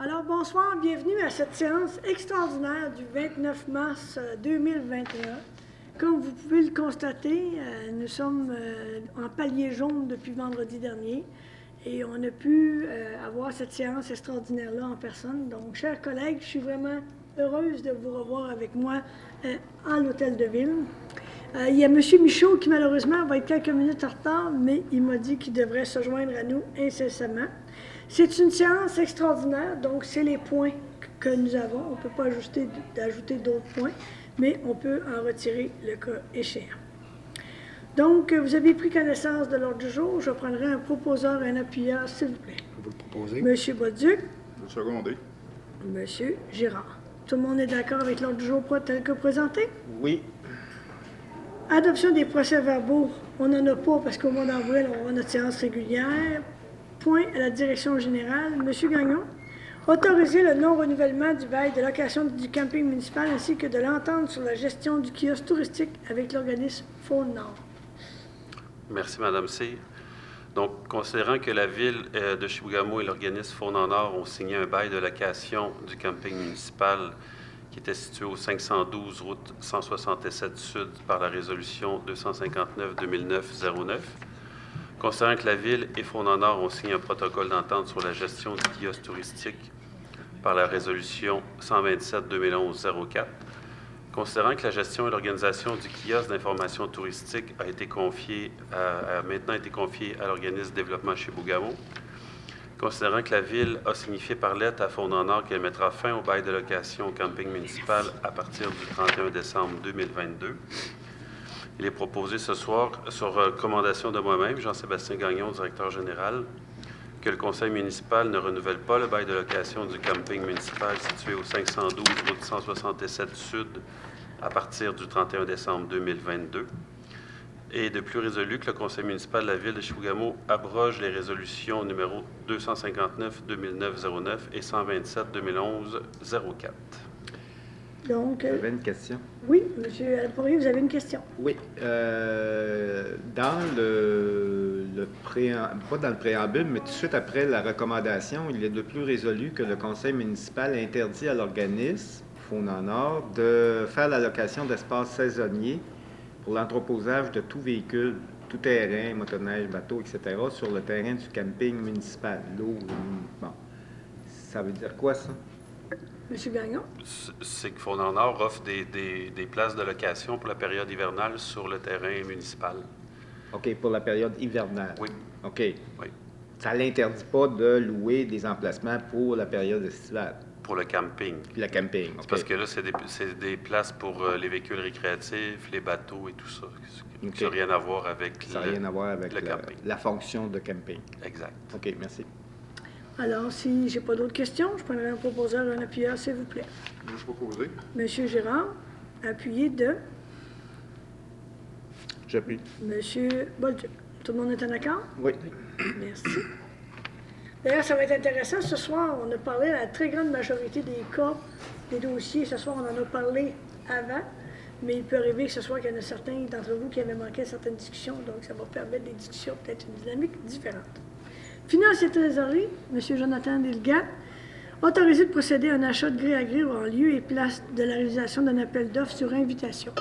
Alors, bonsoir, bienvenue à cette séance extraordinaire du 29 mars 2021. Comme vous pouvez le constater, nous sommes en palier jaune depuis vendredi dernier et on a pu avoir cette séance extraordinaire-là en personne. Donc, chers collègues, je suis vraiment heureuse de vous revoir avec moi à l'Hôtel de Ville. Il y a M. Michaud qui, malheureusement, va être quelques minutes en retard, mais il m'a dit qu'il devrait se joindre à nous incessamment. C'est une séance extraordinaire, donc c'est les points que nous avons. On ne peut pas ajouter d'autres points, mais on peut en retirer le cas échéant. Donc, vous avez pris connaissance de l'ordre du jour. Je prendrai un proposeur et un appuyeur, s'il vous plaît. Vous le proposez? M. Bolduc. Vous le secondez? M. Girard. Tout le monde est d'accord avec l'ordre du jour tel que présenté? Oui. Adoption des procès-verbaux, on n'en a pas parce qu'au mois d'avril, on aura notre séance régulière. Point à la direction générale. M. Gagnon, autoriser le non-renouvellement du bail de location du camping municipal ainsi que de l'entente sur la gestion du kiosque touristique avec l'organisme Faune Nord. Merci, Mme C. Donc, considérant que la Ville de Chibougamau et l'organisme Faune Nord ont signé un bail de location du camping municipal qui était situé au 512 route 167 Sud par la résolution 259-2009-09, considérant que la Ville et Faune Nord ont signé un protocole d'entente sur la gestion du kiosque touristique par la résolution 127-2011-04, considérant que la gestion et l'organisation du kiosque d'information touristique a maintenant été confiée à l'organisme Développement Chibougamau, considérant que la Ville a signifié par lettre à Faune Nord qu'elle mettra fin au bail de location au camping municipal à partir du 31 décembre 2022. Il est proposé ce soir, sur recommandation de moi-même, Jean-Sébastien Gagnon, directeur général, que le conseil municipal ne renouvelle pas le bail de location du camping municipal situé au 512 route 167 Sud à partir du 31 décembre 2022. Et de plus résolu que le conseil municipal de la Ville de Chibougamau abroge les résolutions numéro 259-2009-09 et 127-2011-04. Donc, J'avais une question. oui, M. Alpourier, vous avez une question. Oui. Dans pas dans le préambule, mais tout de suite après la recommandation, il est de plus résolu que le conseil municipal interdit à l'organisme Faune Nord de faire la location d'espaces saisonniers pour l'entreposage de tout véhicule, tout terrain, motoneige, bateau, etc., sur le terrain du camping municipal. L'eau, bon. Ça veut dire quoi, ça? M. Gagnon? C'est que Faune Nord offre des places de location pour la période hivernale sur le terrain municipal. OK, pour la période hivernale. Oui. OK. Oui. Ça ne l'interdit pas de louer des emplacements pour la période estivale. Pour le camping. Le camping, OK. C'est parce que là, c'est des places pour les véhicules récréatifs, les bateaux et tout ça. Ça n'a rien à voir avec Ça n'a rien à voir avec le camping. la fonction de camping. Exact. OK, merci. Alors, si j'ai pas d'autres questions, je prendrai un proposeur et un appuyeur, s'il vous plaît. Vous le proposez? M. Girard, appuyé de J'appuie. M. Bolduc. Tout le monde est en accord? Oui. Merci. D'ailleurs, ça va être intéressant. Ce soir, on a parlé à la très grande majorité des cas, des dossiers. Ce soir, on en a parlé avant, mais il peut arriver que ce soir qu'il y en a certains d'entre vous qui avaient manqué à certaines discussions, donc ça va permettre des discussions, peut-être une dynamique différente. Finances et trésorerie, M. Jonathan Delgat, autorisé de procéder à un achat de gré à gré en lieu et place de la réalisation d'un appel d'offres sur invitation.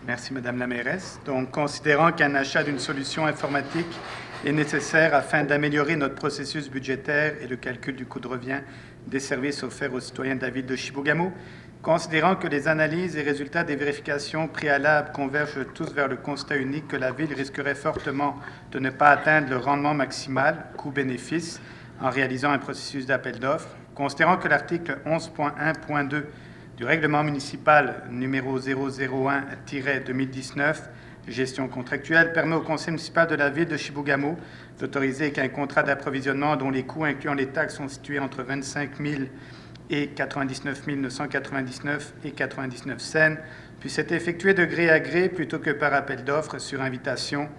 Merci, Madame la mairesse. Donc, considérant qu'un achat d'une solution informatique est nécessaire afin d'améliorer notre processus budgétaire et le calcul du coût de revient des services offerts aux citoyens de la Ville de Chibougamau, considérant que les analyses et résultats des vérifications préalables convergent tous vers le constat unique que la Ville risquerait fortement de ne pas atteindre le rendement maximal, coût-bénéfice, en réalisant un processus d'appel d'offres, considérant que l'article 11.1.2 du règlement municipal numéro 001-2019, gestion contractuelle, permet au conseil municipal de la Ville de Chibougamau d'autoriser qu'un contrat d'approvisionnement dont les coûts incluant les taxes sont situés entre 25 000 et 99 999 et 99 cents puisse être effectué de gré à gré plutôt que par appel d'offres sur invitation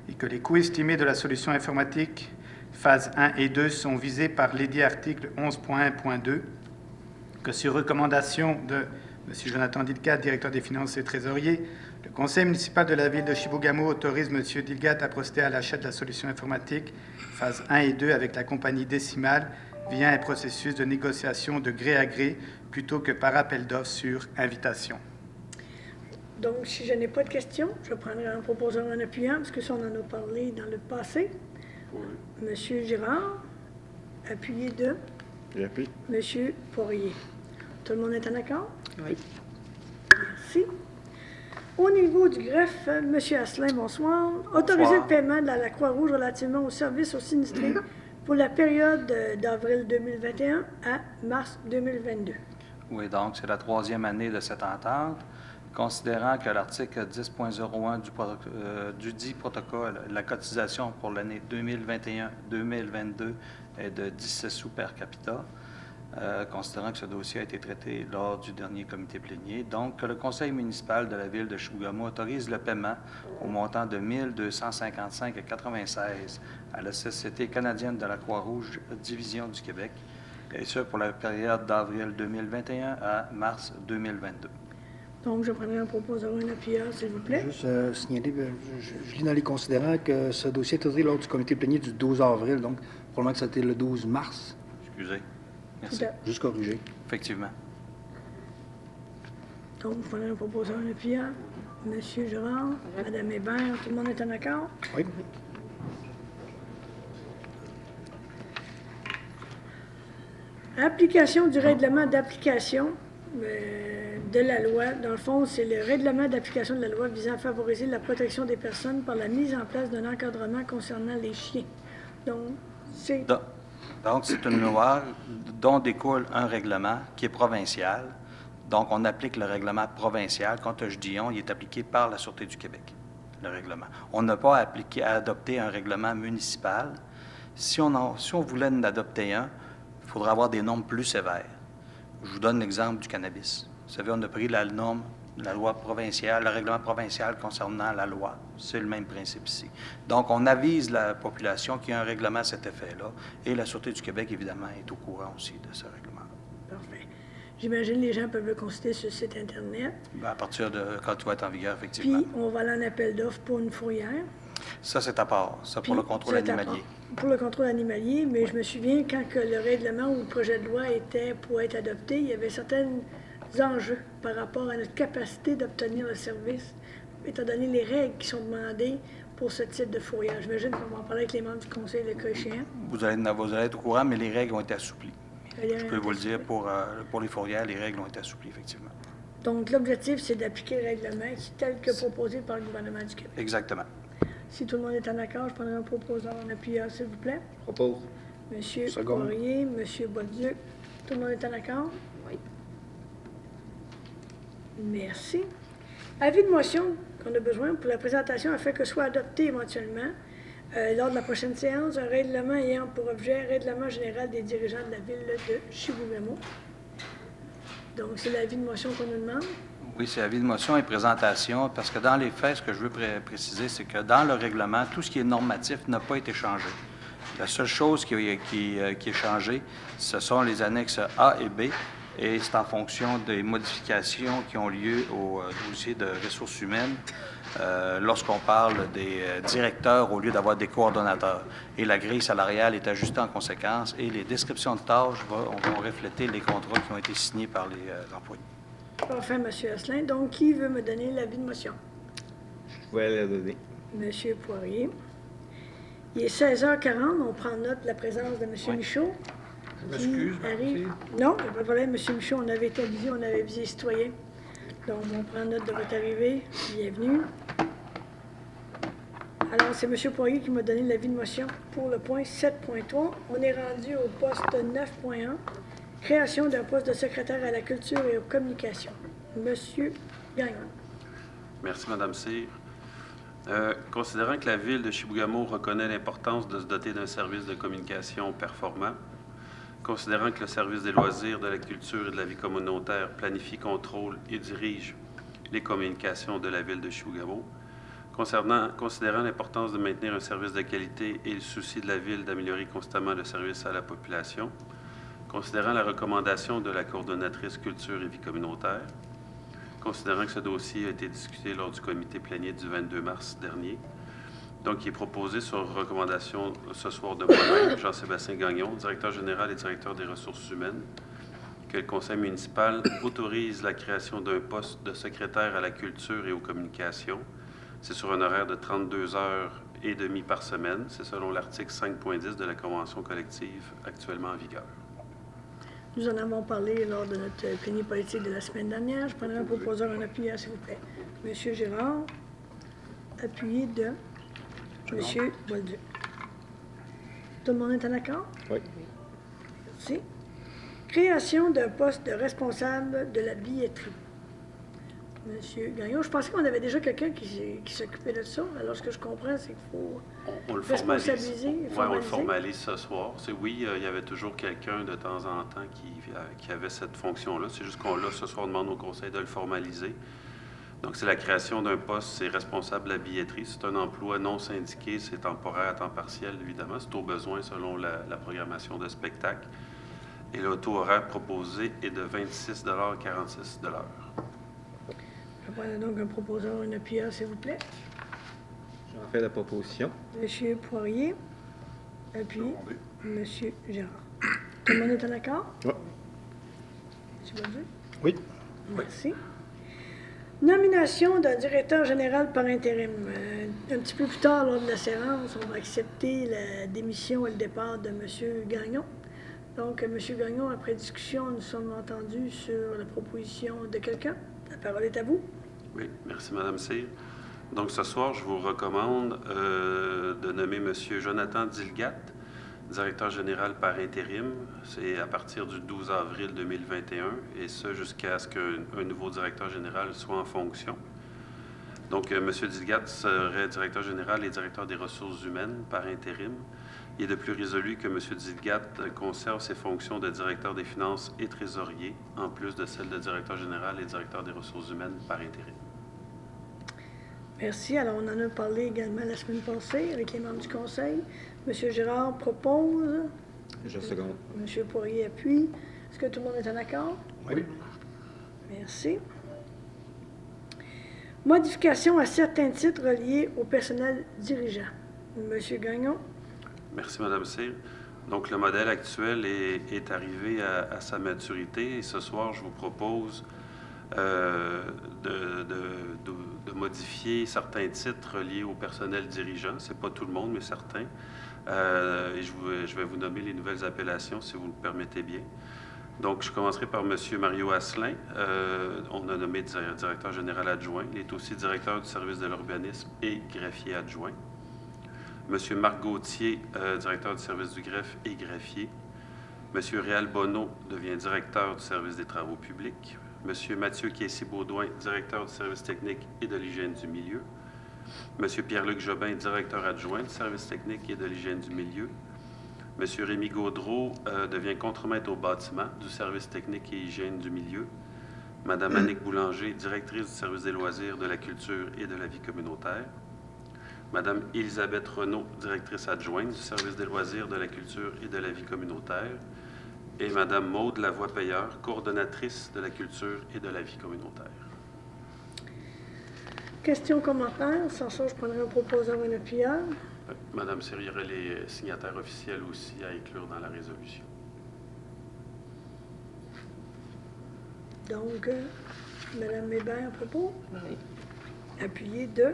et que les coûts estimés de la solution informatique phase 1 et 2 sont visés par l'édit article 11.1.2, que sur recommandation de M. Jonathan Dilgat, directeur des finances et trésorier, le conseil municipal de la Ville de Chibougamau autorise M. Dilgat à procéder à l'achat de la solution informatique phase 1 et 2 avec la compagnie Décimale via un processus de négociation de gré à gré plutôt que par appel d'offres sur invitation. Donc, si je n'ai pas de questions, je prendrai un proposeur en appuyant, parce que ça, on en a parlé dans le passé. Oui. Monsieur Girard, appuyé de J'appuie. Monsieur Poirier. Tout le monde est en accord? Oui. Merci. Au niveau du greffe, Monsieur Asselin, bonsoir. Autoriser le paiement de la Croix-Rouge relativement aux services aux sinistrés pour la période d'avril 2021 à mars 2022. Oui, donc c'est la troisième année de cette entente. Considérant que l'article 10.01 du dit protocole, la cotisation pour l'année 2021-2022 est de 17 sous per capita, considérant que ce dossier a été traité lors du dernier comité plénier, donc que le conseil municipal de la ville de Chibougamau autorise le paiement au montant de 1 255,96 à la Société canadienne de la Croix-Rouge, Division du Québec, et ce pour la période d'avril 2021 à mars 2022. Donc, je prendrai un proposeur en appuyant, s'il vous plaît. Juste signaler, je lis dans les considérants que ce dossier est traité lors du comité plénier du 12 avril, donc probablement que c'était le 12 mars. Excusez. Merci. Tout à- Juste corrigé. Effectivement. Donc, je prendrai un proposeur en appuyant. Monsieur Girard, Madame Hébert, tout le monde est en accord? Oui. Application du règlement d'application de la loi. Dans le fond, c'est le règlement d'application de la loi visant à favoriser la protection des personnes par la mise en place d'un encadrement concernant les chiens. Donc, c'est... Donc, c'est une loi dont découle un règlement qui est provincial. Donc, on applique le règlement provincial. Quand je dis on, il est appliqué par la Sûreté du Québec, le règlement. On n'a pas adopté un règlement municipal. Si on voulait en adopter un, il faudrait avoir des normes plus sévères. Je vous donne l'exemple du cannabis. Vous savez, on a pris la norme, la loi provinciale, le règlement provincial concernant la loi. C'est le même principe ici. Donc, on avise la population qu'il y a un règlement à cet effet-là. Et la Sûreté du Québec, évidemment, est au courant aussi de ce règlement. Parfait. J'imagine que les gens peuvent le consulter sur le site Internet. Ben, à partir de quand il va être en vigueur, effectivement. Puis, on va aller en appel d'offres pour une fourrière. Ça, c'est à part. Ça, pour Puis, le contrôle c'est à animalier. part. Pour le contrôle animalier, mais je me souviens quand que le règlement ou le projet de loi était pour être adopté, il y avait certains enjeux par rapport à notre capacité d'obtenir le service, étant donné les règles qui sont demandées pour ce type de fourrière. J'imagine qu'on va en parler avec les membres du conseil, le cas échéant. Vous allez être au courant, mais les règles ont été assouplies. Je peux vous le dire, pour les fourrières, les règles ont été assouplies, effectivement. Donc, l'objectif, c'est d'appliquer le règlement tel que proposé par le gouvernement du Québec. Exactement. Si tout le monde est en accord, je prendrai un proposeur en appuyant, s'il vous plaît. Propose. Monsieur Second. Poirier, Monsieur Bolduc, tout le monde est en accord? Oui. Merci. Avis de motion qu'on a besoin pour la présentation afin que soit adopté éventuellement lors de la prochaine séance un règlement ayant pour objet règlement général des dirigeants de la ville de Chibougamau. Donc, c'est l'avis de motion qu'on nous demande. Oui, c'est avis de motion et présentation, parce que dans les faits, ce que je veux préciser, c'est que dans le règlement, tout ce qui est normatif n'a pas été changé. La seule chose qui est changée, ce sont les annexes A et B, et c'est en fonction des modifications qui ont lieu au dossier de ressources humaines lorsqu'on parle des directeurs au lieu d'avoir des coordonnateurs. Et la grille salariale est ajustée en conséquence et les descriptions de tâches vont refléter les contrats qui ont été signés par les employés. Enfin, M. Asselin. Donc, qui veut me donner l'avis de motion? Je vais la donner. M. Poirier. Il est 16h40. On prend note de la présence de M. Oui. Michaud. Je m'excuse, Arrive. Non, il n'y a pas de problème. M. Michaud, on avait été avisé, on avait avisé les citoyens. Donc, on prend note de votre arrivée. Bienvenue. Alors, c'est M. Poirier qui m'a donné l'avis de motion pour le point 7.3. On est rendu au poste 9.1. Création d'un poste de secrétaire à la culture et aux communications. Monsieur Gagnon. Merci, Mme Cyr. Considérant que la Ville de Chibougamau reconnaît l'importance de se doter d'un service de communication performant, considérant que le service des loisirs, de la culture et de la vie communautaire planifie, contrôle et dirige les communications de la Ville de Chibougamau, considérant l'importance de maintenir un service de qualité et le souci de la Ville d'améliorer constamment le service à la population, considérant la recommandation de la coordonnatrice culture et vie communautaire, considérant que ce dossier a été discuté lors du comité plénier du 22 mars dernier, Donc, il est proposé sur recommandation ce soir de moi-même, Jean-Sébastien Gagnon, directeur général et directeur des ressources humaines, que le conseil municipal autorise la création d'un poste de secrétaire à la culture et aux communications. C'est sur un horaire de 32 heures et demie par semaine. C'est selon l'article 5.10 de la convention collective actuellement en vigueur. Nous en avons parlé lors de notre plénière politique de la semaine dernière. Je prendrai un proposeur en appuyant, s'il vous plaît. Monsieur Gérard, appuyé de Monsieur Bolduc. Tout le monde est en accord? Oui. Merci. Création d'un poste de responsable de la billetterie. Monsieur Gagnon, je pensais qu'on avait déjà quelqu'un qui s'occupait de ça. Alors, ce que je comprends, c'est qu'il faut On le responsabiliser. formalise. Oui, on le formalise ce soir. Oui, il y avait toujours quelqu'un de temps en temps qui avait cette fonction-là. C'est juste qu'on, là, ce soir, on demande au conseil de le formaliser. Donc, c'est la création d'un poste, c'est responsable de la billetterie. C'est un emploi non syndiqué, c'est temporaire à temps partiel, évidemment. C'est au besoin selon la programmation de spectacle. Et le taux horaire proposé est de 26,46 $. Je prends donc un proposeur, un appuyeur, s'il vous plaît. J'en fais la proposition. Monsieur Poirier, appuyé. Monsieur Gérard. Tout le monde est en accord? Oui. Monsieur Bolduc? Oui. Merci. Nomination d'un directeur général par intérim. Un petit peu plus tard, lors de la séance, on va accepter la démission et le départ de M. Gagnon. Donc, M. Gagnon, après discussion, nous sommes entendus sur la proposition de quelqu'un. La parole est à vous. Oui, merci, Mme Cyr. Donc, ce soir, je vous recommande de nommer M. Jonathan Dilgat, directeur général par intérim. C'est à partir du 12 avril 2021, et ce, jusqu'à ce qu'un nouveau directeur général soit en fonction. Donc, M. Dilgat serait directeur général et directeur des ressources humaines par intérim. Il est de plus résolu que M. Dilgat conserve ses fonctions de directeur des finances et trésorier, en plus de celles de directeur général et directeur des ressources humaines par intérim. Merci. Alors, on en a parlé également la semaine passée avec les membres du conseil. M. Gérard propose. Je seconde. M. Poirier appuie. Est-ce que tout le monde est en accord? Oui. Merci. Modification à certains titres reliés au personnel dirigeant. M. Gagnon. Merci, Mme Cyr. Donc, le modèle actuel est arrivé à sa maturité, et ce soir, je vous propose de modifier certains titres reliés au personnel dirigeant. Ce n'est pas tout le monde, mais certains. Et je vais vous nommer les nouvelles appellations, si vous le permettez bien. Donc, je commencerai par M. Mario Asselin. On a nommé directeur général adjoint. Il est aussi directeur du service de l'urbanisme et greffier adjoint. M. Marc Gauthier, directeur du service du greffe et greffier. M. Réal Bonneau devient directeur du service des travaux publics. M. Mathieu Kessy-Baudouin, directeur du service technique et de l'hygiène du milieu. M. Pierre-Luc Jobin, directeur adjoint du service technique et de l'hygiène du milieu. M. Rémi Gaudreau devient contremaître au bâtiment du service technique et hygiène du milieu. Mme Annick Boulanger, directrice du service des loisirs, de la culture et de la vie communautaire. Mme Élisabeth Renaud, directrice adjointe du service des loisirs, de la culture et de la vie communautaire. Et Mme Maude Lavoie-Payeur, coordonnatrice de la culture et de la vie communautaire. Questions, commentaires? Sans ça, je prendrai un proposeur ou un appuyeur. Mme Cyr, il y aurait les signataires officiels aussi à inclure dans la résolution. Donc, Mme Hébert, à propos? Oui. Appuyé de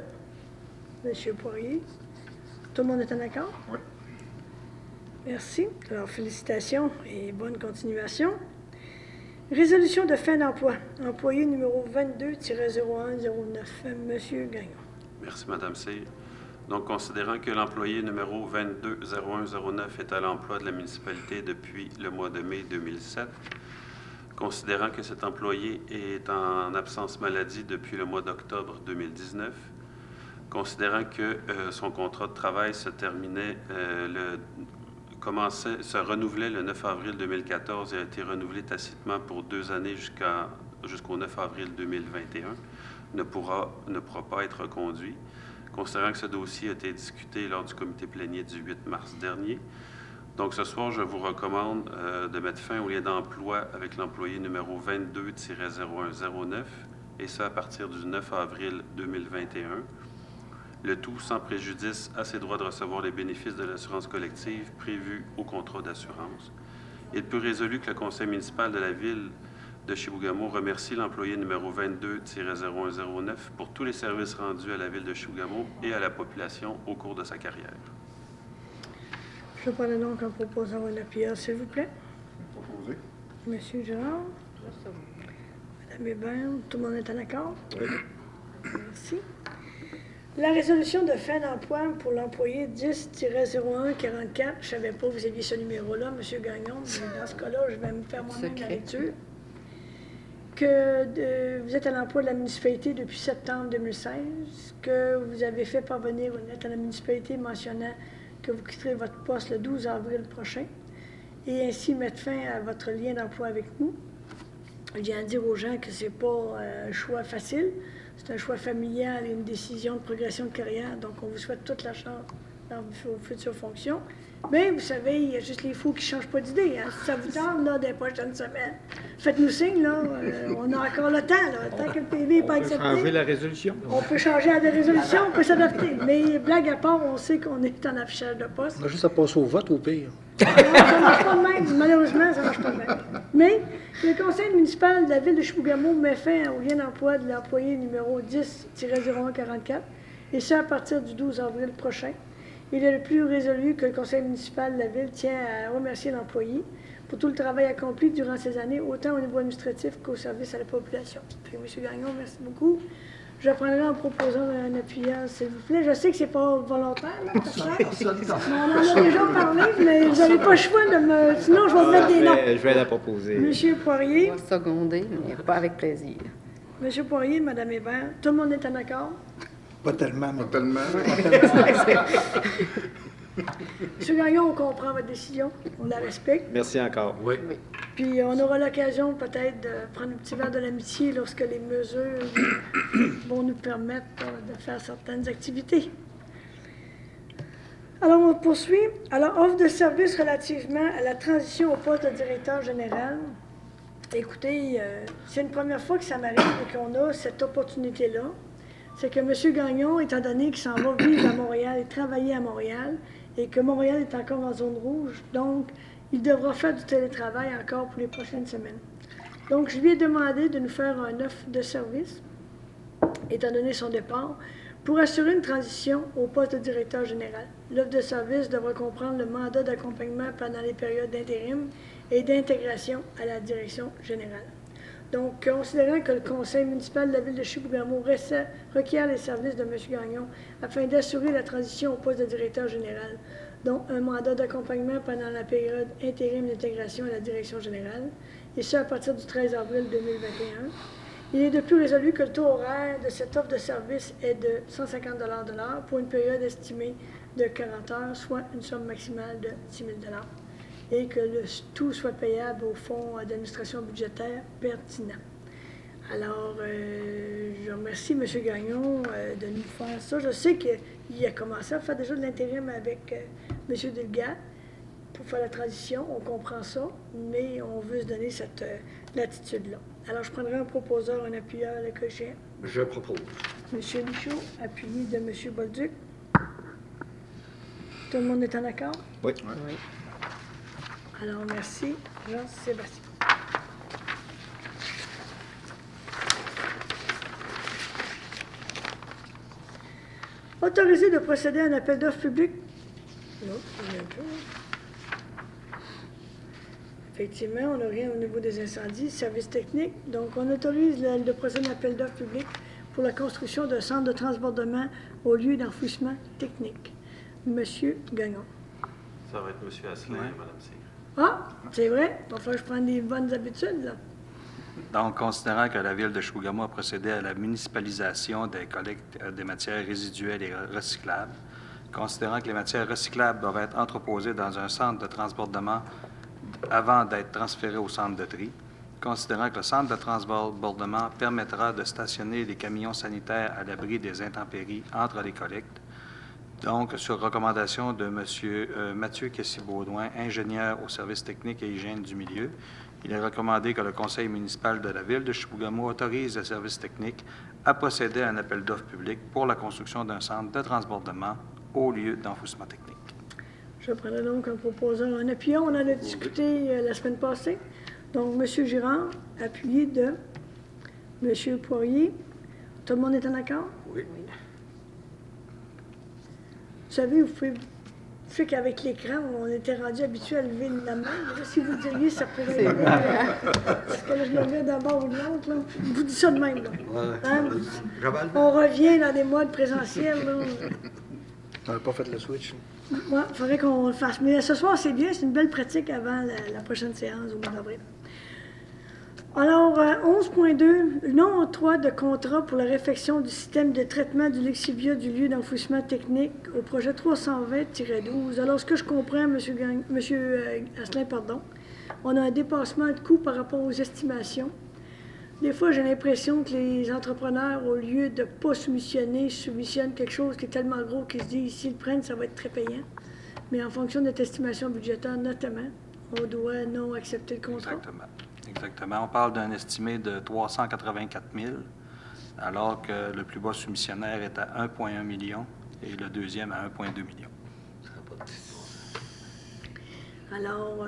M. Poirier. Tout le monde est en accord? Oui. Merci. Alors, félicitations et bonne continuation. Résolution de fin d'emploi. Employé numéro 22-0109. M. Gagnon. Merci, Mme Cyr. Donc, considérant que l'employé numéro 22-0109 est à l'emploi de la municipalité depuis le mois de mai 2007, considérant que cet employé est en absence maladie depuis le mois d'octobre 2019, considérant que son contrat de travail se terminait, se renouvelait le 9 avril 2014 et a été renouvelé tacitement pour 2 années jusqu'au 9 avril 2021, ne pourra pas être reconduit. Considérant que ce dossier a été discuté lors du comité plénier du 8 mars dernier. Donc, ce soir, je vous recommande de mettre fin au lien d'emploi avec l'employé numéro 22-0109, et ça à partir du 9 avril 2021. le tout sans préjudice à ses droits de recevoir les bénéfices de l'assurance collective prévus au contrat d'assurance. Il peut résolu que le conseil municipal de la ville de Chibougamau remercie l'employé numéro 22-0109 pour tous les services rendus à la ville de Chibougamau et à la population au cours de sa carrière. Je prends donc en proposant un appuyeur, s'il vous plaît. Proposé. Monsieur Gérard. Madame Hébert, tout le monde est en accord? Oui. Merci. La résolution de fin d'emploi pour l'employé 10-0144, je ne savais pas que vous aviez ce numéro-là, M. Gagnon, mais dans ce cas-là, je vais me faire moi-même la lecture. Vous êtes à l'emploi de la municipalité depuis septembre 2016, que vous avez fait parvenir une lettre à la municipalité mentionnant que vous quitterez votre poste le 12 avril prochain et ainsi mettre fin à votre lien d'emploi avec nous. Je viens de dire aux gens que ce n'est pas un choix facile, c'est un choix familial et une décision de progression de carrière, donc on vous souhaite toute la chance dans vos futures fonctions. Mais vous savez, il y a juste les fous qui ne changent pas d'idée. Hein. Si ça vous tente, là, des prochaines semaines, faites-nous signe, là. On a encore le temps, là. Tant que le PV n'est pas accepté. On peut changer la résolution. On peut changer à des résolutions, on peut s'adapter. Mais blague à part, on sait qu'on est en affichage de poste. On a juste à passer au vote, au pire. Non, ça ne marche pas de même. Malheureusement, ça ne marche pas de même. Mais le conseil municipal de la ville de Chibougamau met fin au lien d'emploi de l'employé numéro 10-0144, et ce à partir du 12 avril prochain. Il est le plus résolu que le conseil municipal de la ville tient à remercier l'employé pour tout le travail accompli durant ces années, autant au niveau administratif qu'au service à la population. Puis, M. Gagnon, merci beaucoup. Je prendrai en proposant un appuyant, s'il vous plaît. Je sais que ce n'est pas volontaire, là, on en a déjà parlé, mais vous n'avez pas le choix de me... Sinon, je vais vous mettre des noms. Je vais la proposer. M. Poirier. On va seconder, mais pas avec plaisir. M. Poirier, Mme Hébert, tout le monde est en accord? Pas tellement, mais... Pas tellement. M. Gagnon, on comprend votre décision, on la respecte. Merci encore. Oui. Puis on aura l'occasion peut-être de prendre un petit verre de l'amitié lorsque les mesures vont nous permettre de faire certaines activités. Alors, on poursuit. Alors, offre de service relativement à la transition au poste de directeur général. Écoutez, c'est une première fois que ça m'arrive et qu'on a cette opportunité-là. C'est que M. Gagnon, étant donné qu'il s'en va vivre à Montréal et travailler à Montréal, et que Montréal est encore en zone rouge, donc il devra faire du télétravail encore pour les prochaines semaines. Donc, je lui ai demandé de nous faire un offre de service, étant donné son départ, pour assurer une transition au poste de directeur général. L'offre de service devra comprendre le mandat d'accompagnement pendant les périodes d'intérim et d'intégration à la direction générale. Donc, considérant que le conseil municipal de la ville de Chibougamau requiert les services de M. Gagnon afin d'assurer la transition au poste de directeur général, dont un mandat d'accompagnement pendant la période intérim d'intégration à la direction générale, et ce à partir du 13 avril 2021, il est de plus résolu que le taux horaire de cette offre de service est de 150 $ de l'heure pour une période estimée de 40 heures, soit une somme maximale de 6 000 $ et que le tout soit payable au fonds d'administration budgétaire pertinent. Alors, je remercie M. Gagnon de nous faire ça. Je sais qu'il a commencé à faire déjà de l'intérim avec M. Delgat pour faire la transition. On comprend ça, mais on veut se donner cette latitude-là. Alors, je prendrai un proposeur, un appuyeur, le cocher. Je propose. M. Michaud, appuyé de M. Bolduc. Tout le monde est en accord? Oui. Oui. Alors, merci. Jean-Sébastien. Autorisé de procéder à un appel d'offres public? Non, il y a un peu. Effectivement, on n'a rien au niveau des incendies, services techniques. Donc, on autorise de procéder à un appel d'offres public pour la construction d'un centre de transbordement au lieu d'enfouissement technique. Monsieur Gagnon. Ça va être M. Asselin et Mme Cyr. Ah, c'est vrai? Il va falloir que je prenne des bonnes habitudes, là. Donc, considérant que la Ville de Chibougamau a procédé à la municipalisation des collectes des matières résiduelles et recyclables, considérant que les matières recyclables doivent être entreposées dans un centre de transbordement avant d'être transférées au centre de tri, considérant que le centre de transbordement permettra de stationner les camions sanitaires à l'abri des intempéries entre les collectes, Donc, sur recommandation de M. Mathieu Kessy-Baudouin, ingénieur au service technique et hygiène du milieu, il est recommandé que le conseil municipal de la Ville de Chibougamau autorise le service technique à procéder à un appel d'offres public pour la construction d'un centre de transbordement au lieu d'enfouissement technique. Je prendrai donc un proposeur en appuyant. On en a discuté la semaine passée. Donc, M. Girard, appuyé de M. Poirier. Tout le monde est en accord? Oui. Vous savez, vous pouvez... Je sais qu'avec l'écran, on était rendu habitué à lever la main. Là, si vous diriez, ça pourrait aider. Parce que là, je le mets d'un bord ou de l'autre. Là. Je vous dis ça de même. Là. Hein? On revient dans des modes présentiels. Là. On n'a pas fait le switch. Oui, il faudrait qu'on le fasse. Mais ce soir, c'est bien. C'est une belle pratique avant la prochaine séance au mois d'avril. Alors, 11.2, non-octroi de contrat pour la réfection du système de traitement du lexivia du lieu d'enfouissement technique au projet 320-12. Alors, ce que je comprends, M. Asselin, on a un dépassement de coût par rapport aux estimations. Des fois, j'ai l'impression que les entrepreneurs, au lieu de ne pas soumissionnent quelque chose qui est tellement gros qu'ils se disent, s'ils le prennent, ça va être très payant. Mais en fonction de notre estimation budgétaire, notamment, on doit non accepter le contrat. Exactement. On parle d'un estimé de 384 000, alors que le plus bas soumissionnaire est à 1,1 million et le deuxième à 1,2 million. Alors...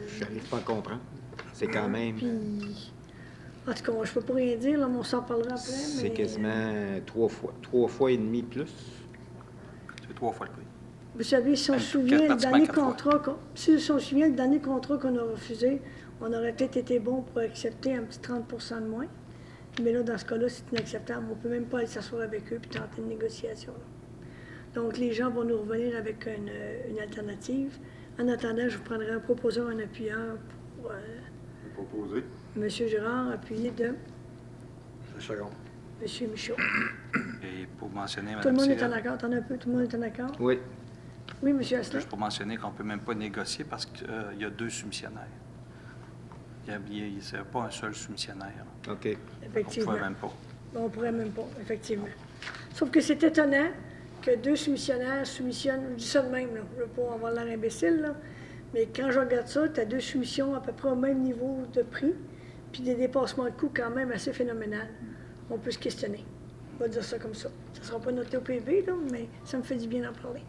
Je n'arrive pas à comprendre. C'est quand même... Puis, en tout cas, je ne peux pas rien dire, là, mais on s'en parlera après. C'est quasiment 3 fois et demi plus. C'est 3 fois le prix. Vous savez, si on se souvient, le dernier contrat qu'on a refusé, on aurait peut-être été bon pour accepter un petit 30 % de moins. Mais là, dans ce cas-là, c'est inacceptable. On ne peut même pas aller s'asseoir avec eux et tenter une négociation. Là. Donc, les gens vont nous revenir avec une alternative. En attendant, je vous prendrai un proposeur, un appuyeur pour... Proposer. M. Girard, appuyé de... C'est second. M. Michaud. Et pour mentionner, Mme Tout le monde est en Cyr, accord. Attendez un peu. Tout le monde est en accord? Oui. Oui, M. Asselin. juste pour mentionner qu'on ne peut même pas négocier parce qu'il y a 2 soumissionnaires. Il n'y a pas un seul soumissionnaire. OK. Effectivement. On ne pourrait même pas. On ne pourrait même pas, effectivement. Sauf que c'est étonnant que 2 soumissionnaires soumissionnent, je dis ça de même, là, je ne veux pas avoir l'air imbécile, là, mais quand je regarde ça, tu as 2 soumissions à peu près au même niveau de prix, puis des dépassements de coûts quand même assez phénoménal. On peut se questionner. On va dire ça comme ça. Ça ne sera pas noté au PV, là, mais ça me fait du bien d'en parler.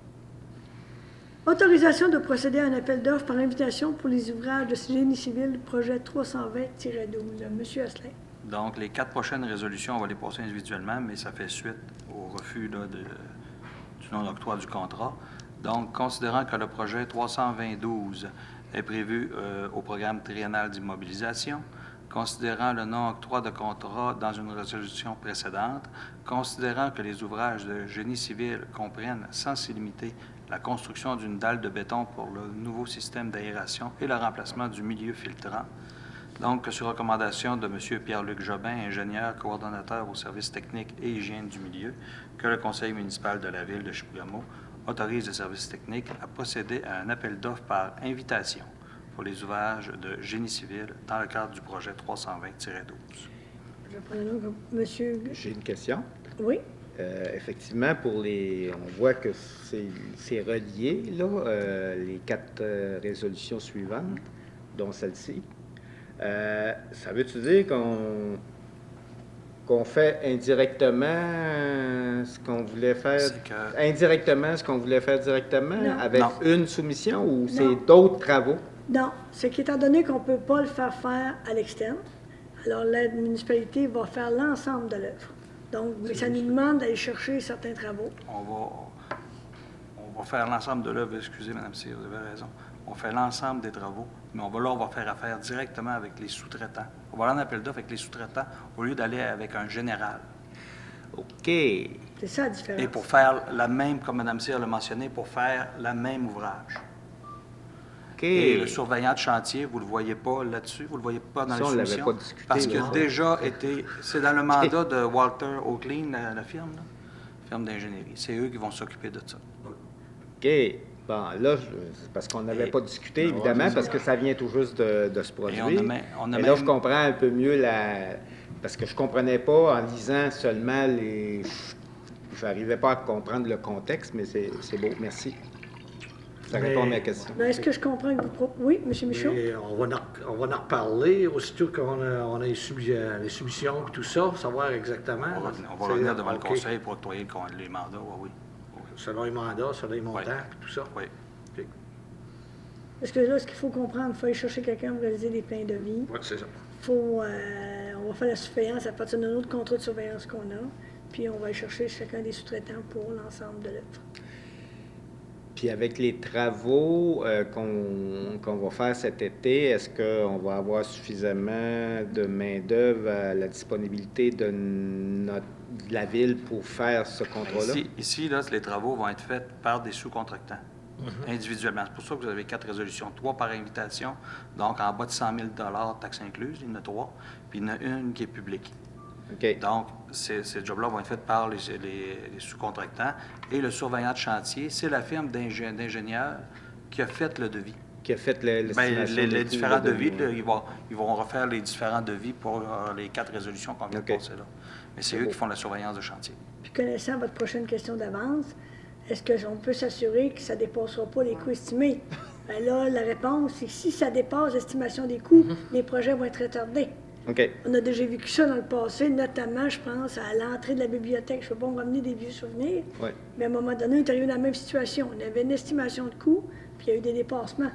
Autorisation de procéder à un appel d'offres par invitation pour les ouvrages de génie civil, projet 320-12. Monsieur Asselin. Donc, les 4 prochaines résolutions, on va les passer individuellement, mais ça fait suite au refus là, du non-octroi du contrat. Donc, considérant que le projet 320-12 est prévu au programme triennal d'immobilisation, considérant le non-octroi de contrat dans une résolution précédente, considérant que les ouvrages de génie civil comprennent sans illimité la construction d'une dalle de béton pour le nouveau système d'aération et le remplacement du milieu filtrant. Donc, sur recommandation de M. Pierre-Luc Jobin, ingénieur coordonnateur au service technique et hygiène du milieu, que le conseil municipal de la Ville de Chibougamau autorise le service technique à procéder à un appel d'offres par invitation pour les ouvrages de génie civil dans le cadre du projet 320-12. Je prends donc monsieur... J'ai une question. Oui. Effectivement, on voit que c'est relié, là, les 4 résolutions suivantes, dont celle-ci. Ça veut-tu dire qu'on fait indirectement ce qu'on voulait faire indirectement ce qu'on voulait faire directement avec une soumission ou c'est d'autres travaux? Non, c'est qu'étant donné qu'on ne peut pas le faire à l'externe, alors la municipalité va faire l'ensemble de l'œuvre. Donc, ça nous demande d'aller chercher certains travaux. On va faire l'ensemble de l'œuvre, excusez, Mme Cyr, vous avez raison. On fait l'ensemble des travaux, mais on va faire affaire directement avec les sous-traitants. On va aller en appel d'offres avec les sous-traitants au lieu d'aller avec un général. OK. C'est ça la différence. Et pour faire la même, comme Mme Cyr l'a mentionné, pour faire le même ouvrage. OK. Et le surveillant de chantier, vous ne le voyez pas là-dessus, vous ne le voyez pas dans les soumissions. On l'avait pas discuté. Parce qu'il a déjà été... C'est dans le mandat de Walter Oaklean, la firme, là, firme d'ingénierie. C'est eux qui vont s'occuper de ça. OK. Bon, là, c'est parce qu'on n'avait pas discuté, évidemment, parce que ça vient tout juste de se produire. Et là, je comprends un peu mieux parce que je ne comprenais pas en lisant seulement les... n'arrivais pas à comprendre le contexte, mais c'est beau. Merci. Ça répond à ma question. Ben, est-ce que je comprends que vous... Oui, M. Michaud? Mais on va en reparler aussitôt qu'on a les soumissions et tout ça, savoir exactement. On va revenir devant le conseil pour octroyer les mandats, oui. Selon les mandats, selon les montants et tout ça. Oui. OK. Parce que là, ce qu'il faut comprendre, il faut aller chercher quelqu'un pour réaliser des plans de vie. Oui, c'est ça. On va faire la surveillance à partir d'un autre contrat de surveillance qu'on a, puis on va aller chercher chacun des sous-traitants pour l'ensemble de l'œuvre. Puis avec les travaux qu'on va faire cet été, est-ce qu'on va avoir suffisamment de main-d'œuvre à la disponibilité de la ville pour faire ce contrôle-là? Ici, là, les travaux vont être faits par des sous-contractants, individuellement. C'est pour ça que vous avez 4 résolutions, 3 par invitation, donc en bas de 100 000 taxes incluses, il y en a 3, puis il y en a une qui est publique. OK. Donc, ces jobs-là vont être faits par les sous-contractants. Et le surveillant de chantier, c'est la firme d'ingénieurs qui a fait le devis. Qui a fait l'estimation les différents devis, là, ils vont refaire les différents devis pour les 4 résolutions qu'on vient de passer là. Mais c'est eux qui font la surveillance de chantier. Puis connaissant votre prochaine question d'avance, est-ce qu'on peut s'assurer que ça ne dépassera pas les coûts estimés? Bien là, la réponse, c'est que si ça dépasse l'estimation des coûts, les projets vont être retardés. OK. On a déjà vécu ça dans le passé, notamment, je pense, à l'entrée de la bibliothèque. Je ne veux pas me ramener des vieux souvenirs, mais à un moment donné, on est arrivé dans la même situation. On avait une estimation de coûts, puis il y a eu des dépassements.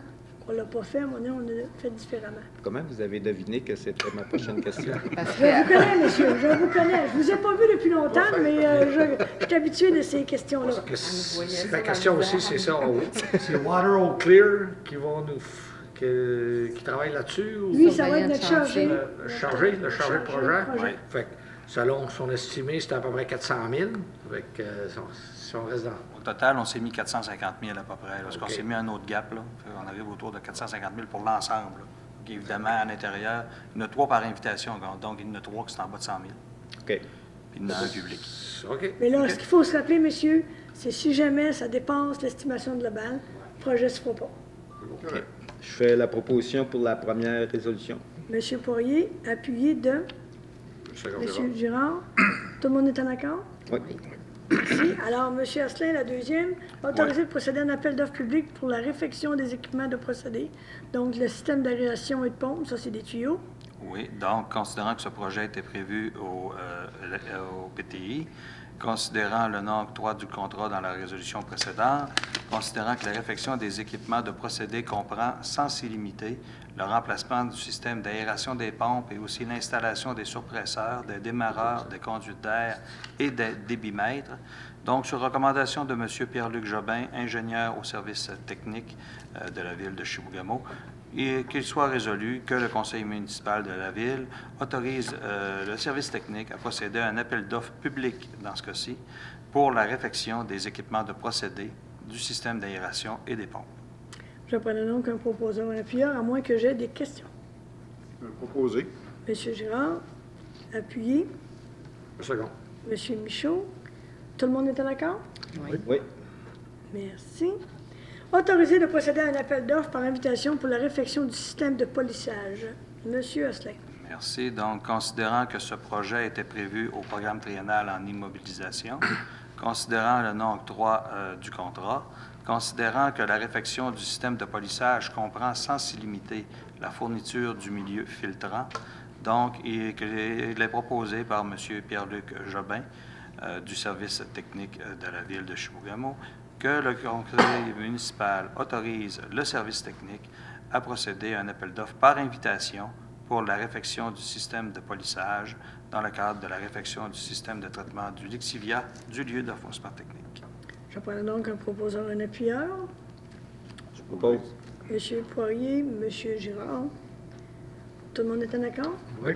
On ne l'a pas fait, à un moment donné, on l'a fait différemment. Comment vous avez deviné que c'était ma prochaine question? Je vous connais, monsieur, je vous connais. Je ne vous ai pas vu depuis longtemps, mais je suis habitué de ces questions-là. La question aussi, c'est ça. C'est Water All Clear qui travaille là-dessus? Lui, ça va être notre chargé. Le chargé de projet. Fait que, selon son estimé, c'était à peu près 400 000. Fait que, si on reste dans... Au total, on s'est mis 450 000 à peu près, parce qu'on s'est mis un autre gap. Là. On arrive autour de 450 000 pour l'ensemble. Donc, évidemment, à l'intérieur, il y en a 3 par invitation, donc il y en a 3 qui sont en bas de 100 000. OK. Puis il y en a un public. OK. Mais là, ce qu'il faut se rappeler, monsieur, c'est si jamais ça dépasse l'estimation globale, le projet ne se fera pas. OK. Je fais la proposition pour la première résolution. Monsieur Poirier, appuyé de Monsieur Girard. Tout le monde est en accord? Oui. Merci. Alors, Monsieur Asselin, la deuxième, autorisé de procéder à un appel d'offres public pour la réfection des équipements de procédés. Donc, le système d'aération et de pompe, ça, c'est des tuyaux. Oui, donc, considérant que ce projet était prévu au PTI, considérant le non-octroi du contrat dans la résolution précédente, considérant que la réfection des équipements de procédés comprend, sans illimité, le remplacement du système d'aération des pompes et aussi l'installation des surpresseurs, des démarreurs, des conduites d'air et des débitmètres. Donc, sur recommandation de M. Pierre-Luc Jobin, ingénieur au service technique de la Ville de Chibougamau, et qu'il soit résolu que le conseil municipal de la Ville autorise le service technique à procéder à un appel d'offres public, dans ce cas-ci, pour la réfection des équipements de procédés, du système d'aération et des pompes. Je prends donc un proposeur et un appuyeur, à moins que j'aie des questions. Proposé. Monsieur Girard, appuyé. Un second. Monsieur Michaud. Tout le monde est en accord? Oui. Merci. Autorisé de procéder à un appel d'offres par invitation pour la réfection du système de polissage. Monsieur Asselin. Merci. Donc, considérant que ce projet était prévu au programme triennal en immobilisation, considérant le non-octroi du contrat, considérant que la réfection du système de polissage comprend sans illimité la fourniture du milieu filtrant, donc il est proposé par M. Pierre-Luc Jobin du service technique de la Ville de Chibougamau que le conseil municipal autorise le service technique à procéder à un appel d'offres par invitation pour la réfection du système de polissage dans le cadre de la réfection du système de traitement du lixivia du lieu d'enfouissement technique. Je prends donc un proposeur et un appuyeur. Je propose. Monsieur Poirier, Monsieur Girard. Tout le monde est en accord? Oui.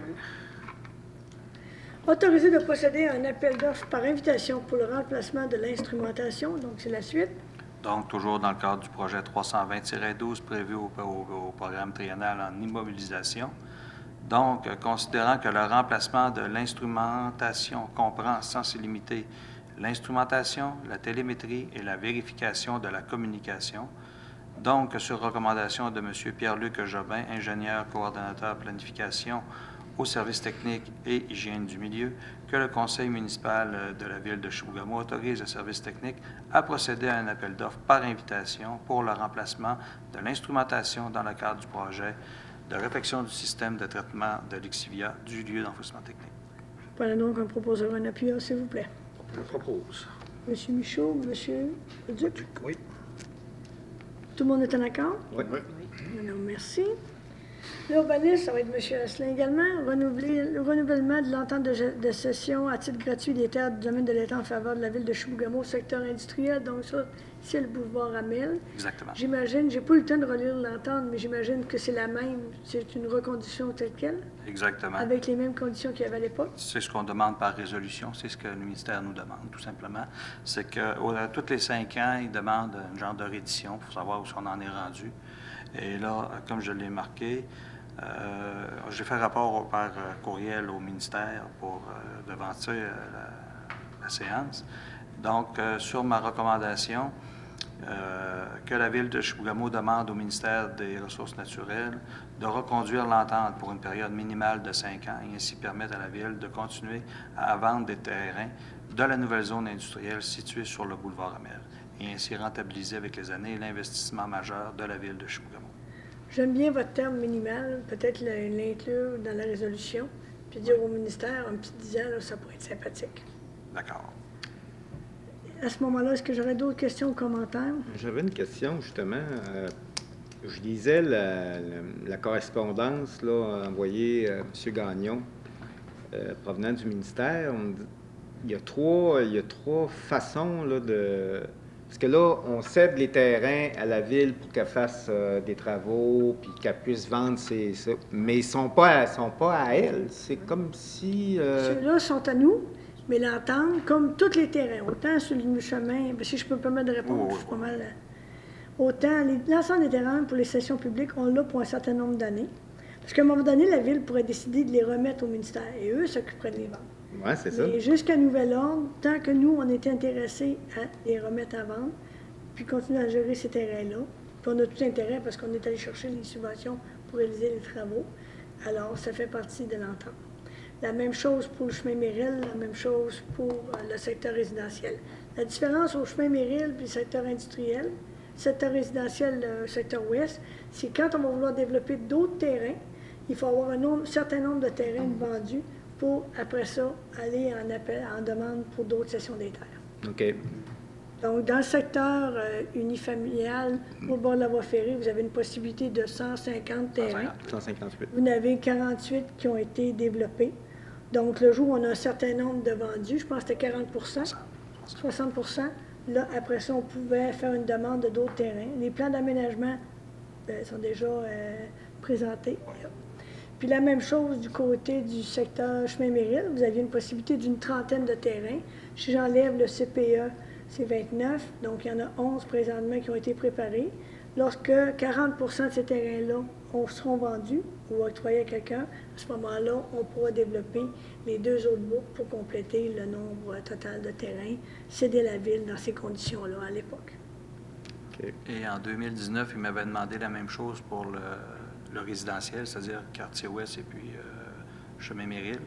Autorisé de procéder à un appel d'offres par invitation pour le remplacement de l'instrumentation. Donc, c'est la suite. Donc, toujours dans le cadre du projet 320-12 prévu au programme triennal en immobilisation. Donc, considérant que le remplacement de l'instrumentation comprend sans illimité l'instrumentation, la télémétrie et la vérification de la communication. Donc, sur recommandation de M. Pierre-Luc Jobin, ingénieur coordonnateur planification aux services techniques et hygiène du milieu que le conseil municipal de la ville de Chibougamau autorise le service technique à procéder à un appel d'offres par invitation pour le remplacement de l'instrumentation dans le cadre du projet de réfection du système de traitement de Lixivia du lieu d'enfouissement technique. Prenez donc un proposeur, un appuyeur, s'il vous plaît. Je propose. Monsieur Michaud, Monsieur Duc. Oui. Tout le monde est en accord? Oui. Alors, merci. L'urbaniste, ça va être M. Asselin également. Le renouvellement de l'entente de cession à titre gratuit des terres du domaine de l'État en faveur de la ville de Chibougamau, secteur industriel. Donc ça, c'est le boulevard Amel. Exactement. J'imagine, j'ai pas eu le temps de relire l'entente, mais j'imagine que c'est la même, c'est une reconduction telle quelle, Exactement. avec les mêmes conditions qu'il y avait à l'époque. C'est ce qu'on demande par résolution, c'est ce que le ministère nous demande, tout simplement. C'est que tous les 5 ans, ils demandent un genre de reddition pour savoir où on en est rendu. Et là, comme je l'ai marqué, j'ai fait rapport par courriel au ministère pour devancer la séance. Donc, sur ma recommandation, que la ville de Chibougamau demande au ministère des Ressources naturelles de reconduire l'entente pour une période minimale de 5 ans et ainsi permettre à la ville de continuer à vendre des terrains de la nouvelle zone industrielle située sur le boulevard Amel et ainsi rentabiliser avec les années l'investissement majeur de la ville de Chibougamau. J'aime bien votre terme minimal, peut-être l'inclure dans la résolution, puis dire au ministère, un petit 10 ans, là, ça pourrait être sympathique. D'accord. À ce moment-là, est-ce que j'aurais d'autres questions ou commentaires? J'avais une question, justement. Je lisais la correspondance là, envoyée à M. Gagnon, provenant du ministère. Il y a trois façons là, de... Parce que là, on cède les terrains à la ville pour qu'elle fasse des travaux, puis qu'elle puisse vendre mais ils ne sont pas à elle. C'est comme si... Ceux-là sont à nous, mais l'entente, comme tous les terrains, autant sur le chemin, si je peux me permettre de répondre, je suis pas mal... Autant, l'ensemble des terrains pour les sessions publiques, on l'a pour un certain nombre d'années. Parce qu'à un moment donné, la ville pourrait décider de les remettre au ministère, et eux s'occuperaient de les vendre. Oui, c'est ça. Et jusqu'à nouvel ordre, tant que nous, on était intéressés à les remettre à vendre, puis continuer à gérer ces terrains-là, puis on a tout intérêt parce qu'on est allé chercher les subventions pour réaliser les travaux, alors ça fait partie de l'entente. La même chose pour le chemin Méril, la même chose pour le secteur résidentiel. La différence au chemin Méril puis le secteur industriel, le secteur résidentiel, le secteur ouest, c'est quand on va vouloir développer d'autres terrains, il faut avoir un certain nombre de terrains vendus pour, après ça, aller en appel, en demande pour d'autres cessions des terres. OK. Donc, dans le secteur unifamilial, au bord de la voie ferrée, vous avez une possibilité de 150 terrains. 158. Vous en avez 48 qui ont été développés. Donc, le jour où on a un certain nombre de vendus, je pense que c'était 40 60 là, après ça, on pouvait faire une demande de d'autres terrains. Les plans d'aménagement sont déjà présentés. Puis la même chose du côté du secteur chemin Méril, vous aviez une possibilité d'une trentaine de terrains. Si j'enlève le CPE, c'est 29, donc il y en a 11 présentement qui ont été préparés. Lorsque 40 de ces terrains-là seront vendus ou octroyés à quelqu'un, à ce moment-là, on pourra développer les 2 autres boucles pour compléter le nombre total de terrains cédés à la ville dans ces conditions-là à l'époque. Okay. Et en 2019, il m'avait demandé la même chose pour le résidentiel, c'est-à-dire quartier ouest et puis chemin Méril.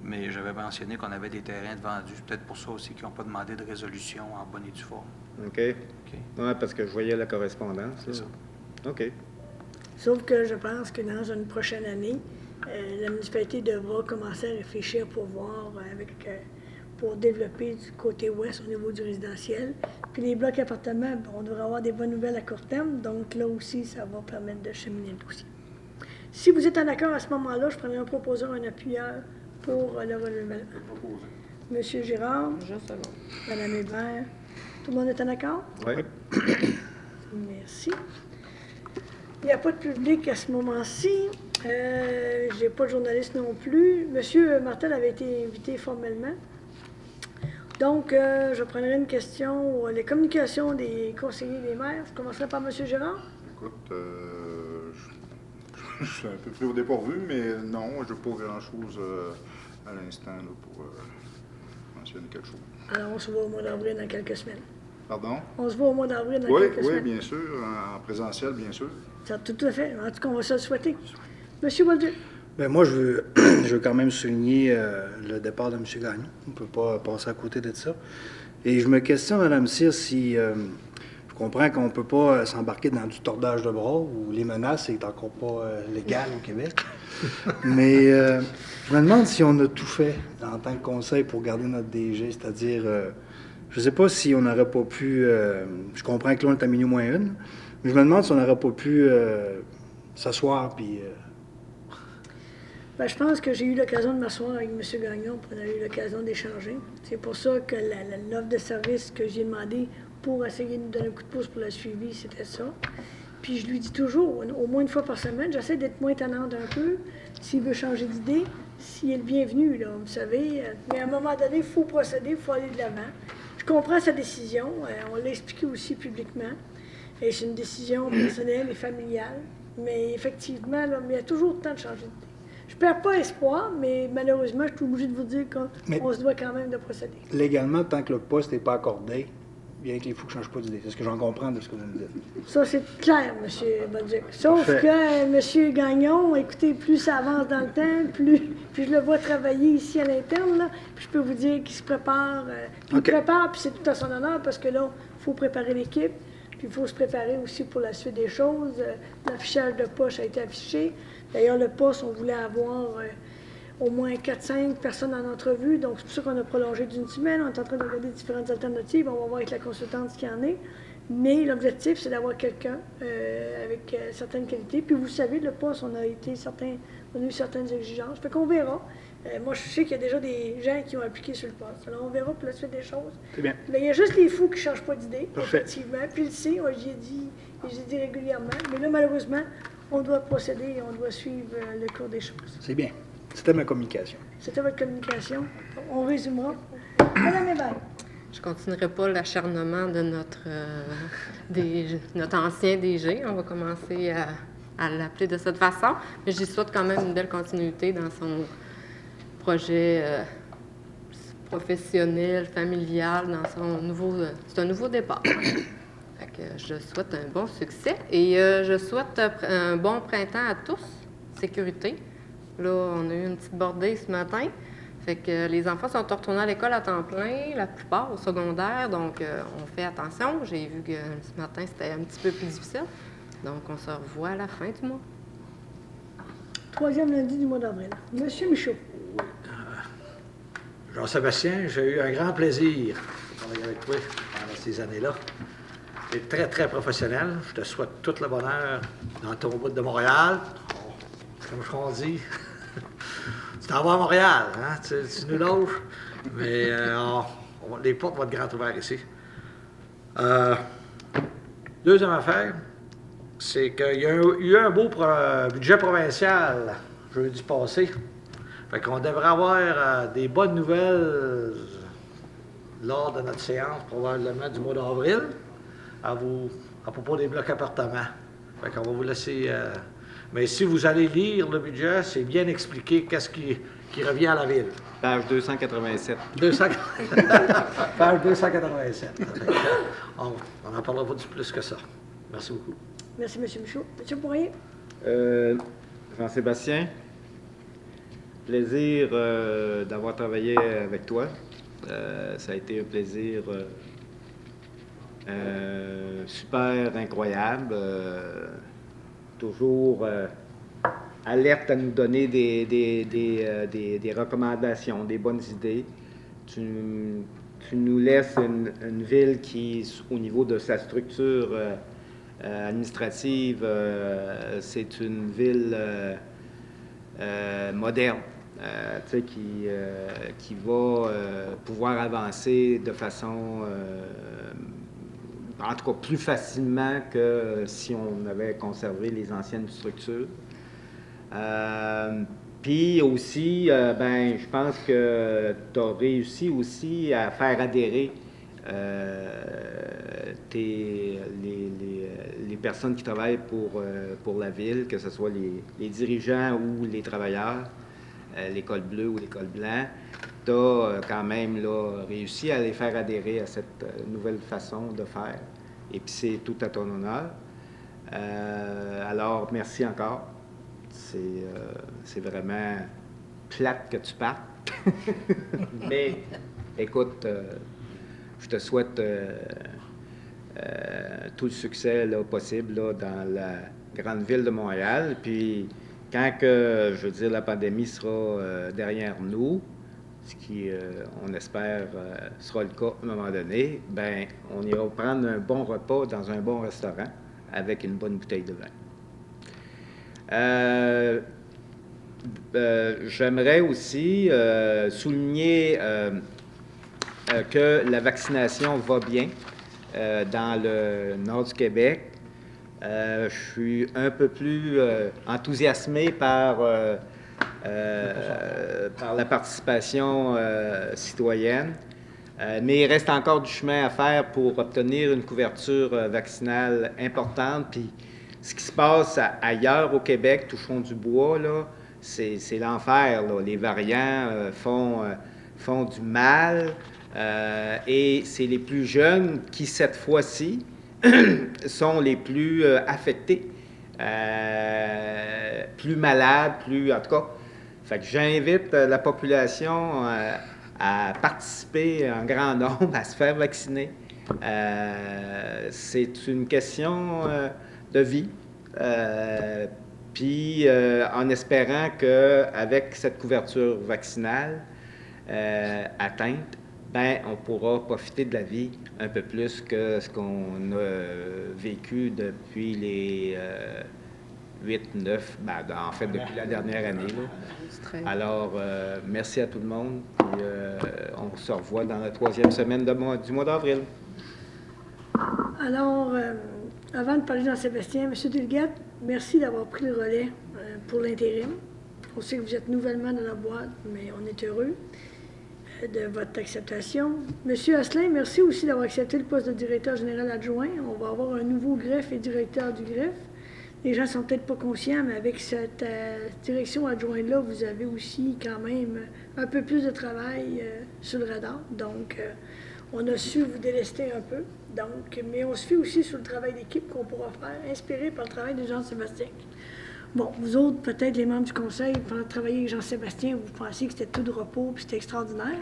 Mais j'avais mentionné qu'on avait des terrains de vendus. Peut-être pour ça aussi qu'ils n'ont pas demandé de résolution en bonne et due forme. OK. Oui, parce que je voyais la correspondance. C'est ça. OK. Sauf que je pense que dans une prochaine année, la municipalité devra commencer à réfléchir pour voir pour développer du côté ouest au niveau du résidentiel. Puis les blocs appartements, on devrait avoir des bonnes nouvelles à court terme. Donc là aussi, ça va permettre de cheminer le dossier. Si vous êtes en accord à ce moment-là, je prendrai un proposeur, un appuyeur pour le renouvellement. Monsieur Girard. Juste un moment. Madame Hébert. Tout le monde est en accord? Oui. Merci. Il n'y a pas de public à ce moment-ci. Je n'ai pas de journaliste non plus. Monsieur Martel avait été invité formellement. Donc, je prendrai une question. Les communications des conseillers des maires. Je commencerai par Monsieur Girard. Écoute, je suis un peu pris au dépourvu, mais non, je n'ai pas grand-chose à l'instant là, pour mentionner quelque chose. Alors, on se voit au mois d'avril dans quelques semaines. Pardon? On se voit au mois d'avril dans quelques semaines. Oui, bien sûr, en présentiel, bien sûr. Ça, tout à fait. En tout cas, on va se le souhaiter. Monsieur Bolduc. Bien, moi, je veux quand même souligner le départ de M. Gagnon. On ne peut pas passer à côté de ça. Et je me questionne, Mme Cyr, si je comprends qu'on ne peut pas s'embarquer dans du tordage de bras ou les menaces, c'est encore pas légal au Québec. Mais je me demande si on a tout fait en tant que conseil pour garder notre DG, c'est-à-dire, je ne sais pas si on n'aurait pas pu, je comprends que là, on est à minuit moins une, mais je me demande si on n'aurait pas pu s'asseoir puis... Bien, je pense que j'ai eu l'occasion de m'asseoir avec M. Gagnon, puis on a eu l'occasion d'échanger. C'est pour ça que l'offre de service que j'ai demandé pour essayer de nous donner un coup de pouce pour le suivi, c'était ça. Puis je lui dis toujours, au moins une fois par semaine, j'essaie d'être moins tannante un peu. S'il veut changer d'idée, s'il est le bienvenu, là, vous savez. Mais à un moment donné, il faut procéder, il faut aller de l'avant. Je comprends sa décision, on l'a expliqué aussi publiquement. Et c'est une décision personnelle et familiale. Mais effectivement, là, il y a toujours le temps de changer d'idée. Je ne perds pas espoir, mais malheureusement, je suis obligé de vous dire qu'on se doit quand même de procéder. Légalement, tant que le poste n'est pas accordé, bien qu'il faut que je ne change pas d'idée. C'est ce que j'en comprends de ce que vous me dites. Ça, c'est clair, M. Bolduc. Sauf que M. Gagnon, écoutez, plus ça avance dans le temps, plus je le vois travailler ici à l'interne, là, puis je peux vous dire qu'il se prépare. Il prépare, puis c'est tout à son honneur, parce que là, il faut préparer l'équipe, puis il faut se préparer aussi pour la suite des choses. L'affichage de poche a été affiché. D'ailleurs, le poste, on voulait avoir au moins 4-5 personnes en entrevue, donc c'est pour ça qu'on a prolongé d'une semaine. On est en train de regarder différentes alternatives. On va voir avec la consultante ce qu'il y en est. Mais l'objectif, c'est d'avoir quelqu'un avec certaines qualités. Puis vous savez, le poste, on a eu certaines exigences. Fait qu'on verra. Moi, je sais qu'il y a déjà des gens qui ont appliqué sur le poste. Alors, on verra pour la suite des choses. C'est bien. Mais il y a juste les fous qui ne changent pas d'idée, Parfait. effectivement. Puis il sait, j'ai dit régulièrement. Mais là, malheureusement, on doit procéder et on doit suivre le cours des choses. C'est bien. C'était ma communication. C'était votre communication. On résumera. Madame Hébert. Je ne continuerai pas l'acharnement de notre ancien DG. On va commencer à l'appeler de cette façon. Mais j'y souhaite quand même une belle continuité dans son projet professionnel, familial, dans son c'est un nouveau départ. Fait que je souhaite un bon succès et je souhaite un bon printemps à tous. Sécurité. Là, on a eu une petite bordée ce matin. Fait que les enfants sont retournés à l'école à temps plein, la plupart au secondaire, donc on fait attention. J'ai vu que ce matin, c'était un petit peu plus difficile. Donc, on se revoit à la fin du mois. 3e lundi du mois d'avril. Monsieur Michaud. Jean-Sébastien, j'ai eu un grand plaisir de travailler avec toi pendant ces années-là. Tu es très, très professionnel. Je te souhaite tout le bonheur dans ton bout de Montréal. Comme on dit, tu t'en vas à Montréal, hein? Tu nous lâches. Mais les portes vont être grandes ouvertes ici. Deuxième affaire, c'est qu'il y a eu un beau budget provincial jeudi passé. Fait qu'on devrait avoir des bonnes nouvelles lors de notre séance, probablement du mois d'avril, à propos des blocs appartements. Fait qu'on va vous laisser... mais si vous allez lire le budget, c'est bien expliqué qu'est-ce qui revient à la ville. Page 287. Page 287. On n'en parlera pas plus que ça. Merci beaucoup. Merci, M. Michaud. M. Poirier. Jean-Sébastien, plaisir d'avoir travaillé avec toi. Ça a été un plaisir super incroyable. Toujours alerte à nous donner des recommandations, des bonnes idées. Tu nous laisses une ville qui, au niveau de sa structure administrative, c'est une ville moderne, qui va pouvoir avancer de façon, en tout cas plus facilement que si on avait conservé les anciennes structures. Puis aussi, je pense que tu as réussi aussi à faire adhérer les personnes qui travaillent pour la ville, que ce soit les dirigeants ou les travailleurs, l'école bleue ou l'école blanc. Tu as quand même là, réussi à les faire adhérer à cette nouvelle façon de faire. Et puis c'est tout à ton honneur. Alors, merci encore. C'est vraiment plate que tu partes. Mais, écoute, je te souhaite tout le succès là, possible là, dans la grande ville de Montréal. Puis, quand que, je veux dire, la pandémie sera derrière nous, ce qui, on espère, sera le cas à un moment donné, ben, on ira prendre un bon repas dans un bon restaurant avec une bonne bouteille de vin. J'aimerais aussi souligner que la vaccination va bien dans le nord du Québec. Je suis un peu plus enthousiasmé par la participation citoyenne, mais il reste encore du chemin à faire pour obtenir une couverture vaccinale importante. Puis ce qui se passe ailleurs au Québec, touchons du bois, là, c'est l'enfer. Les variants font du mal et c'est les plus jeunes qui, cette fois-ci, sont les plus affectés, plus malades, en tout cas. Fait que j'invite la population à participer en grand nombre, à se faire vacciner. C'est une question de vie. Puis en espérant qu'avec cette couverture vaccinale atteinte, ben, on pourra profiter de la vie un peu plus que ce qu'on a vécu depuis les 8, 9, ben, en fait depuis la dernière année. Là. Alors, merci à tout le monde. Puis, on se revoit dans la 3e semaine du mois d'avril. Alors, avant de parler de Jean-Sébastien, M. Dulgate, merci d'avoir pris le relais pour l'intérim. On sait que vous êtes nouvellement dans la boîte, mais on est heureux de votre acceptation. Monsieur Asselin, merci aussi d'avoir accepté le poste de directeur général adjoint. On va avoir un nouveau greffe et directeur du greffe. Les gens ne sont peut-être pas conscients, mais avec cette direction adjointe-là, vous avez aussi quand même un peu plus de travail sur le radar. Donc, on a su vous délester un peu. Donc, mais on se fie aussi sur le travail d'équipe qu'on pourra faire, inspiré par le travail de Jean-Sébastien. Bon, vous autres, peut-être les membres du conseil, pendant travailler avec Jean-Sébastien, vous pensiez que c'était tout de repos puis c'était extraordinaire.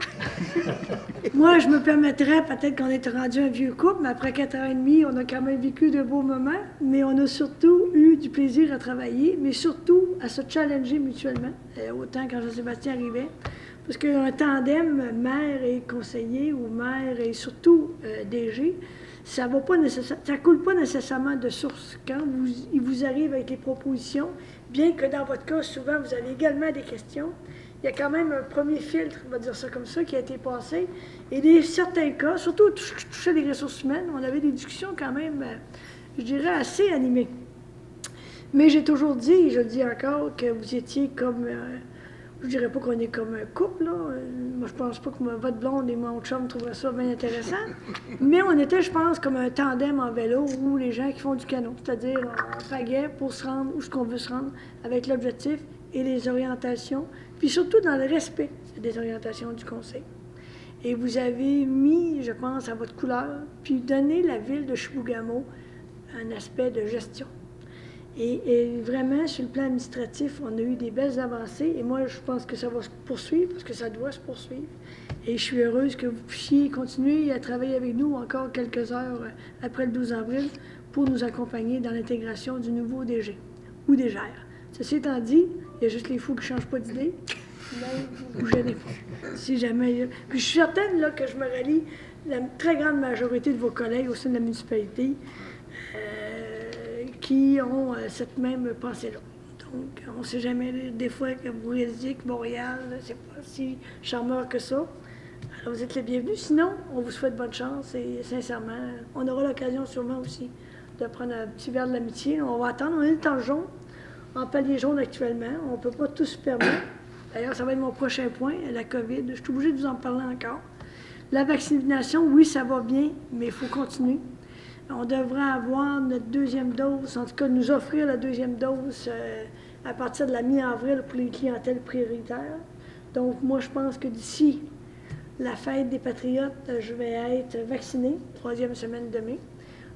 Moi, je me permettrais, peut-être qu'on était rendu un vieux couple, mais après 4 ans et demi, on a quand même vécu de beaux moments, mais on a surtout eu du plaisir à travailler, mais surtout à se challenger mutuellement, autant quand Jean-Sébastien arrivait. Parce qu'un tandem maire et conseiller ou maire et surtout DG, ça ne coule pas nécessairement de source. Quand il vous arrive avec les propositions, bien que dans votre cas, souvent, vous avez également des questions, il y a quand même un premier filtre, on va dire ça comme ça, qui a été passé. Et dans certains cas, surtout touchant les ressources humaines, on avait des discussions quand même, je dirais, assez animées. Mais j'ai toujours dit, et je le dis encore, que vous étiez comme... je dirais pas qu'on est comme un couple, là. Moi, je pense pas que votre blonde et mon chum trouveraient ça bien intéressant. Mais on était, je pense, comme un tandem en vélo ou les gens qui font du canot. C'est-à-dire, on pagaie pour se rendre où ce qu'on veut se rendre avec l'objectif et les orientations, puis surtout dans le respect des orientations du conseil. Et vous avez mis, je pense, à votre couleur, puis donné la ville de Chibougamau un aspect de gestion. Et vraiment, sur le plan administratif, on a eu des belles avancées. Et moi, je pense que ça va se poursuivre, parce que ça doit se poursuivre. Et je suis heureuse que vous puissiez continuer à travailler avec nous encore quelques heures après le 12 avril pour nous accompagner dans l'intégration du nouveau DG ou DGR. Ceci étant dit, il y a juste les fous qui ne changent pas d'idée. Mais vous gênez pas. Si jamais... Puis je suis certaine là, que je me rallie la très grande majorité de vos collègues au sein de la municipalité qui ont cette même pensée-là. Donc, on ne sait jamais, des fois, que vous réalisez que Montréal, c'est pas si charmeur que ça. Alors, vous êtes les bienvenus. Sinon, on vous souhaite bonne chance et, sincèrement, on aura l'occasion sûrement aussi de prendre un petit verre de l'amitié. On va attendre. On est le temps jaune, en palier jaune actuellement. On ne peut pas tout se permettre. D'ailleurs, ça va être mon prochain point, la COVID. Je suis obligée de vous en parler encore. La vaccination, oui, ça va bien, mais il faut continuer. On devrait avoir notre 2e dose, en tout cas nous offrir la 2e dose à partir de la mi-avril pour les clientèles prioritaires. Donc moi, je pense que d'ici la fête des Patriotes, je vais être vaccinée, 3e semaine de mai.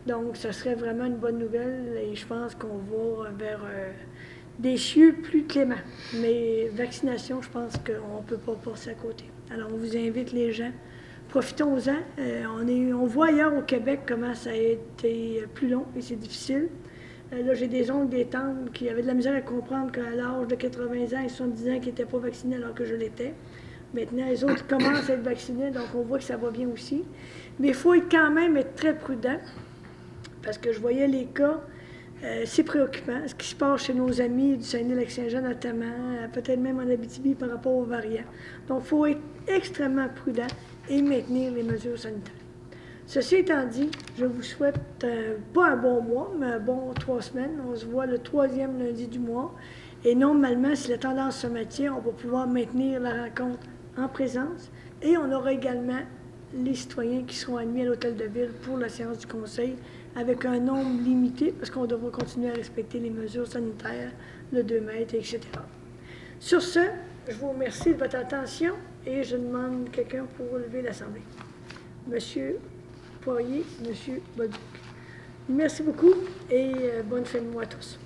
Donc, ce serait vraiment une bonne nouvelle et je pense qu'on va vers des cieux plus cléments. Mais vaccination, je pense qu'on ne peut pas passer à côté. Alors, on vous invite les gens, profitons-en. On voit ailleurs au Québec comment ça a été plus long et c'est difficile. Là, j'ai des oncles, des tantes qui avaient de la misère à comprendre qu'à l'âge de 80 ans et 70 ans, qu'ils n'étaient pas vaccinés alors que je l'étais. Maintenant, les autres commencent à être vaccinés, donc on voit que ça va bien aussi. Mais il faut quand même être très prudent, parce que je voyais les cas, c'est préoccupant, ce qui se passe chez nos amis du Saguenay-Lac-Saint-Jean notamment, peut-être même en Abitibi par rapport aux variants. Donc, il faut être extrêmement prudent et maintenir les mesures sanitaires. Ceci étant dit, je vous souhaite pas un bon mois, mais un bon 3 semaines. On se voit le 3e lundi du mois. Et normalement, si la tendance se maintient, on va pouvoir maintenir la rencontre en présence. Et on aura également les citoyens qui seront admis à l'hôtel de ville pour la séance du conseil avec un nombre limité parce qu'on devra continuer à respecter les mesures sanitaires, le 2 mètres, etc. Sur ce, je vous remercie de votre attention et je demande quelqu'un pour relever l'Assemblée. Monsieur Poirier, Monsieur Bolduc. Merci beaucoup et bonne fin de mois à tous.